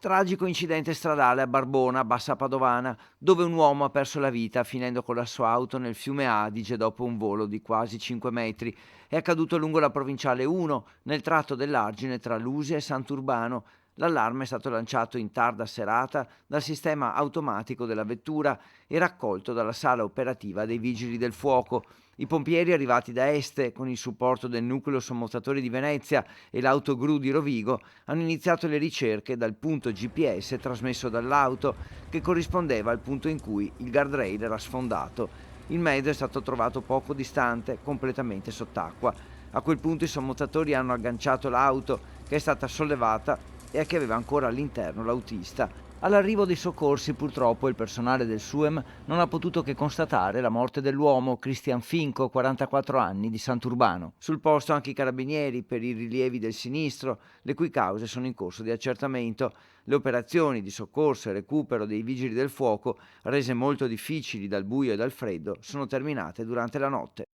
Tragico incidente stradale a Barbona, Bassa Padovana, dove un uomo ha perso la vita finendo con la sua auto nel fiume Adige dopo un volo di quasi 5 metri. È accaduto lungo la provinciale 1, nel tratto dell'argine tra Lusia e Sant'Urbano. L'allarme è stato lanciato in tarda serata dal sistema automatico della vettura e raccolto dalla sala operativa dei Vigili del Fuoco. I pompieri arrivati da Este, con il supporto del nucleo sommozzatori di Venezia e l'autogru di Rovigo, hanno iniziato le ricerche dal punto GPS trasmesso dall'auto che corrispondeva al punto in cui il guardrail era sfondato. Il mezzo è stato trovato poco distante, completamente sott'acqua. A quel punto i sommozzatori hanno agganciato l'auto, che è stata sollevata e che aveva ancora all'interno l'autista. All'arrivo dei soccorsi, purtroppo, il personale del SUEM non ha potuto che constatare la morte dell'uomo Cristian Finco, 44 anni, di Sant'Urbano. Sul posto anche i carabinieri per i rilievi del sinistro, le cui cause sono in corso di accertamento. Le operazioni di soccorso e recupero dei vigili del fuoco, rese molto difficili dal buio e dal freddo, sono terminate durante la notte.